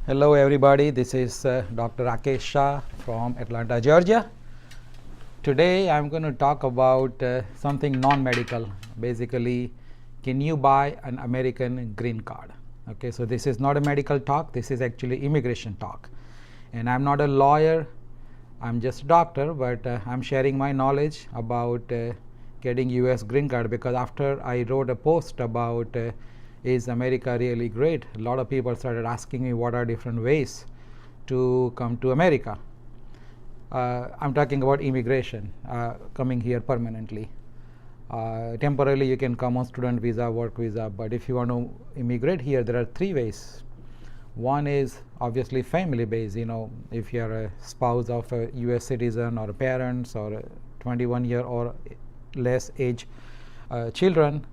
Hello everybody, this is Dr. Rakesh Shah from Atlanta, Georgia. Today I'm going to talk about something non-medical. Basically, can you buy an American green card? Okay, so this is not a medical talk, this is actually immigration talk. And I'm not a lawyer, I'm just a doctor, but I'm sharing my knowledge about getting US green card, because after I wrote a post about is America really great, a lot of people started asking me what are different ways to come to America. I'm talking about immigration, coming here permanently. Temporarily you can come on student visa, work visa, but if you want to immigrate here, there are three ways. One is obviously family based, if you are a spouse of a US citizen or parents or 21-year or less age children,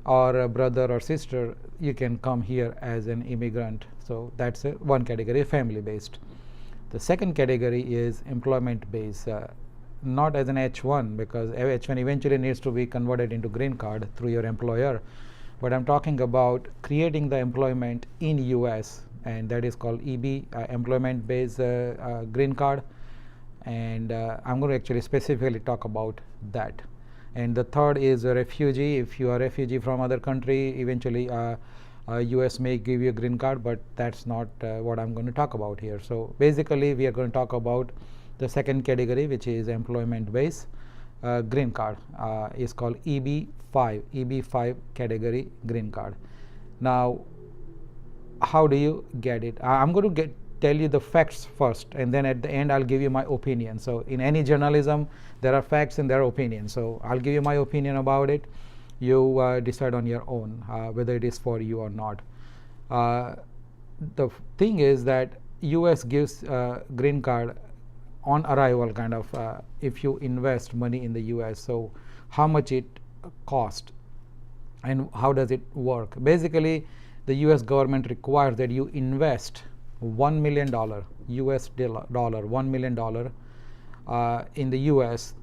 or a brother or sister, you can come here as an immigrant. So that's one category, family based. The second category is employment based, not as an H1, because H1 eventually needs to be converted into green card through your employer, but I'm talking about creating the employment in US, and that is called EB, employment based green card, and I'm going to actually specifically talk about that. And the third is a refugee. If you are a refugee from other country, eventually US may give you a green card, but that's not what I'm going to talk about here. So basically we are going to talk about the second category, which is employment based green card, is called EB5 category green card. Now how do you get it? I'm going to tell you the facts first, and then at the end I'll give you my opinion. So in any journalism there are facts and there are opinions, so I'll give you my opinion about it. You decide on your own whether it is for you or not. The thing is that US gives green card on arrival, kind of, if you invest money in the US. So how much it cost and how does it work? Basically the US government requires that you invest $1 million US dollar, $1 million in the US.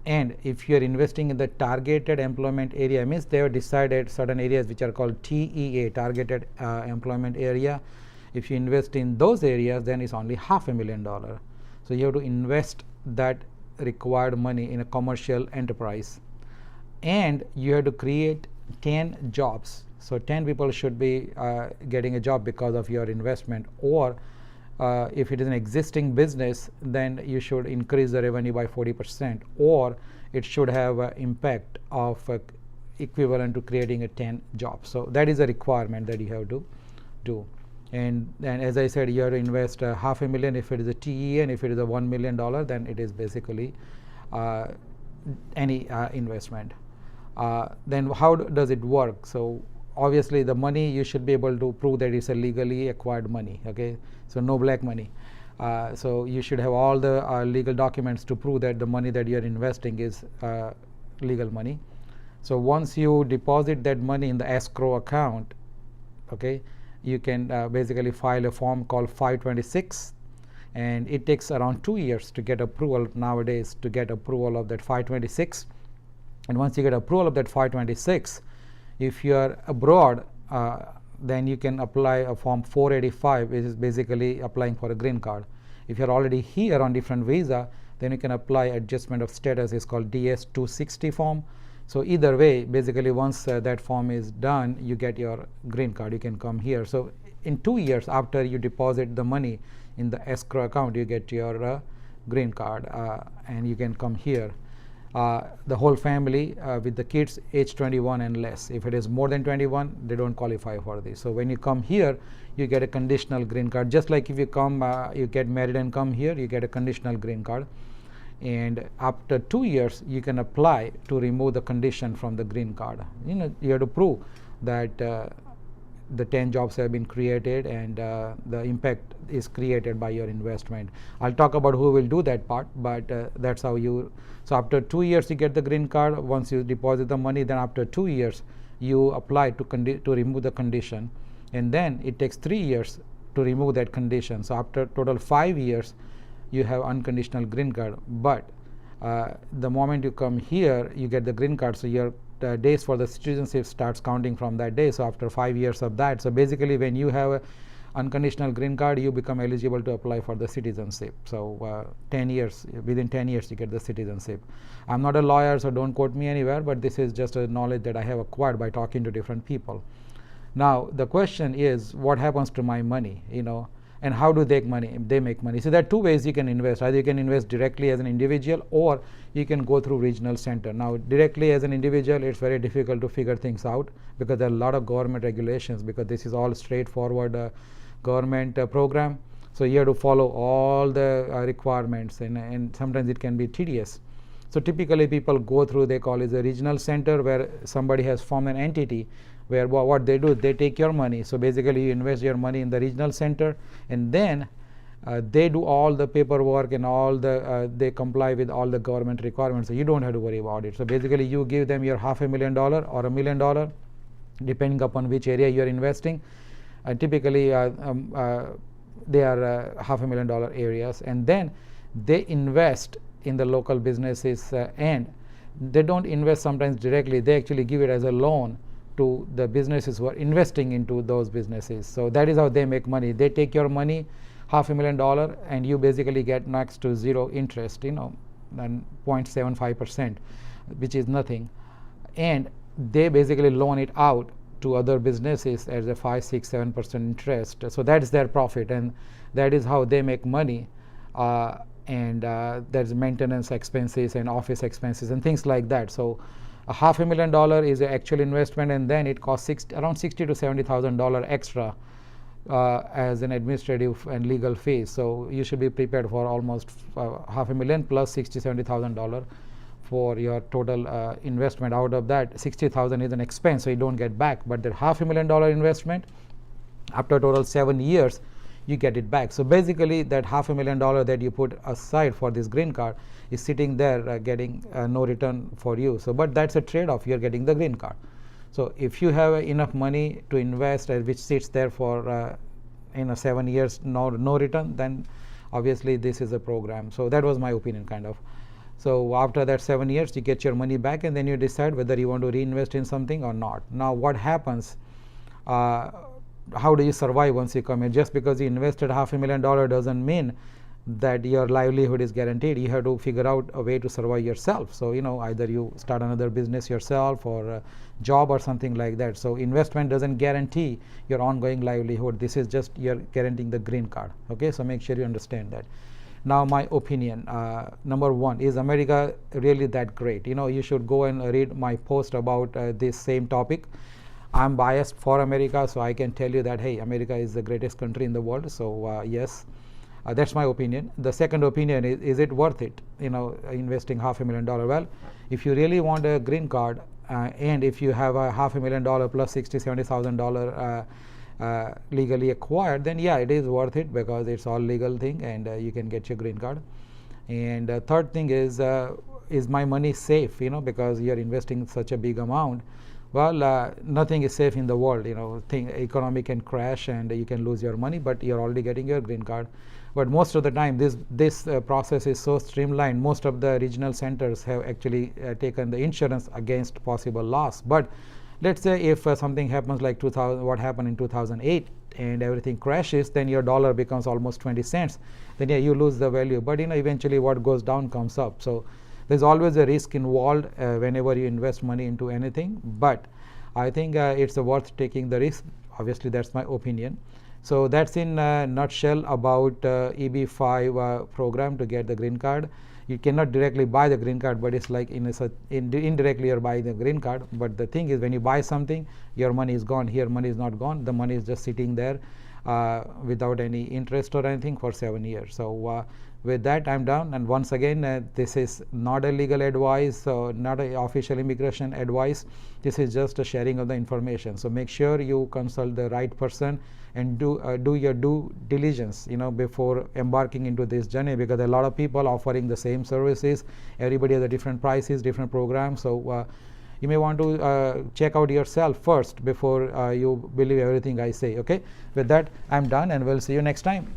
And if you are investing in the targeted employment area, means they have decided certain areas which are called TEA, targeted employment area. If you invest in those areas, then it's only $500,000. So you have to invest that required money in a commercial enterprise, and you have to create 10 jobs. So 10 people should be getting a job because of your investment, or if it is an existing business, then you should increase the revenue by 40%, or it should have an impact of equivalent to creating a 10 jobs. So that is a requirement that you have to do. And as I said, you have to invest $500,000 if it is a TE, and if it is a $1 million, then it is basically any investment. Then how does it work? So obviously the money, you should be able to prove that it's a legally acquired money, okay? So no black money. So you should have all the legal documents to prove that the money that you're investing is legal money. So once you deposit that money in the escrow account, okay, you can basically file a form called 526, and it takes around 2 years to get approval nowadays, to get approval of that 526. And once you get approval of that 526, if you are abroad, then you can apply a form 485, which is basically applying for a green card. If you're already here on different visa, then you can apply adjustment of status, is called DS 260 form. So either way, basically once that form is done, you get your green card, you can come here. So in 2 years after you deposit the money in the escrow account, you get your green card, and you can come here. The whole family with the kids age 21 and less. If it is more than 21, they don't qualify for this. So when you come here, you get a conditional green card. Just like if you come, you get married and come here, you get a conditional green card. And after 2 years, you can apply to remove the condition from the green card. You have to prove that the 10 jobs have been created and the impact is created by your investment. I'll talk about who will do that part, but that's how you. So after 2 years you get the green card. Once you deposit the money, then after 2 years you apply to remove the condition, and then it takes 3 years to remove that condition. So after total 5 years you have unconditional green card. But the moment you come here, you get the green card, so your days for the citizenship starts counting from that day. So after 5 years of that, so basically when you have unconditional green card, you become eligible to apply for the citizenship. So 10 years, within 10 years you get the citizenship. I'm not a lawyer, so don't quote me anywhere, but this is just a knowledge that I have acquired by talking to different people. Now the question is, what happens to my money, and how do they make money? So there are two ways you can invest. Either you can invest directly as an individual, or you can go through regional center. Now directly as an individual, it's very difficult to figure things out because there are a lot of government regulations, because this is all straightforward government program. So you have to follow all the requirements, and sometimes it can be tedious. So typically people go through, they call it a regional center, where somebody has formed an entity where what they do, they take your money. So basically you invest your money in the regional center, and then they do all the paperwork and all the they comply with all the government requirements, so you don't have to worry about it. So basically you give them your $500,000 or $1 million, depending upon which area you are investing. Typically they are $500,000 areas, and then they invest in the local businesses, and they don't invest sometimes directly, they actually give it as a loan to the businesses who are investing into those businesses. So that is how they make money. They take your money, $500,000, and you basically get next to zero interest, and 0.75%, which is nothing, and they basically loan it out to other businesses as a 5, 6, 7% interest. So that is their profit, and that is how they make money. And there's maintenance expenses and office expenses and things like that. So $500,000 is the actual investment, and then it costs around $60,000 to $70,000 extra as an administrative and legal fees. So you should be prepared for almost $500,000 plus $60,000 to $70,000 for your total investment. Out of that, $60,000 is an expense, so you don't get back. But the $500,000 investment, after total 7 years, you get it back. So basically that $500,000 that you put aside for this green card is sitting there getting no return for you. So but that's a trade-off, you're getting the green card. So if you have enough money to invest which sits there for 7 years, no return, then obviously this is a program. So that was my opinion, kind of. So after that 7 years, you get your money back, and then you decide whether you want to reinvest in something or not. Now what happens, how do you survive once you come in? Just because you invested $500,000 doesn't mean that your livelihood is guaranteed. You have to figure out a way to survive yourself. So either you start another business yourself, or a job or something like that. So investment doesn't guarantee your ongoing livelihood. This is just you're guaranteeing the green card. Okay, so make sure you understand that. Now my opinion, number one, is America really that great? You should go and read my post about this same topic. I'm biased for America, so I can tell you that, hey, America is the greatest country in the world. So yes, that's my opinion. The second opinion is it worth it, investing $500,000? Well, if you really want a green card, and if you have a $500,000 plus $60,000 to $70,000 legally acquired, then yeah, it is worth it, because it's all legal thing, and you can get your green card. And third thing is my money safe? Because you're investing such a big amount. Well, nothing is safe in the world. Economy can crash and you can lose your money, but you're already getting your green card. But most of the time, this process is so streamlined. Most of the regional centers have actually taken the insurance against possible loss. But let's say if something happens like what happened in 2008, and everything crashes, then your dollar becomes almost 20 cents. Then yeah, you lose the value. But eventually what goes down comes up. So there's always a risk involved whenever you invest money into anything, but I think it's worth taking the risk. Obviously, that's my opinion. So that's in a nutshell about EB-5 program to get the green card. You cannot directly buy the green card, but it's like indirectly you're buying the green card. But the thing is, when you buy something, your money is gone. Here, money is not gone. The money is just sitting there without any interest or anything for 7 years. So with that, I'm done. And once again, this is not a legal advice, not an official immigration advice. This is just a sharing of the information. So make sure you consult the right person and do your due diligence, before embarking into this journey, because there are a lot of people offering the same services. Everybody has a different prices, different programs. So you may want to check out yourself first before you believe everything I say. Okay. With that, I'm done, and we'll see you next time.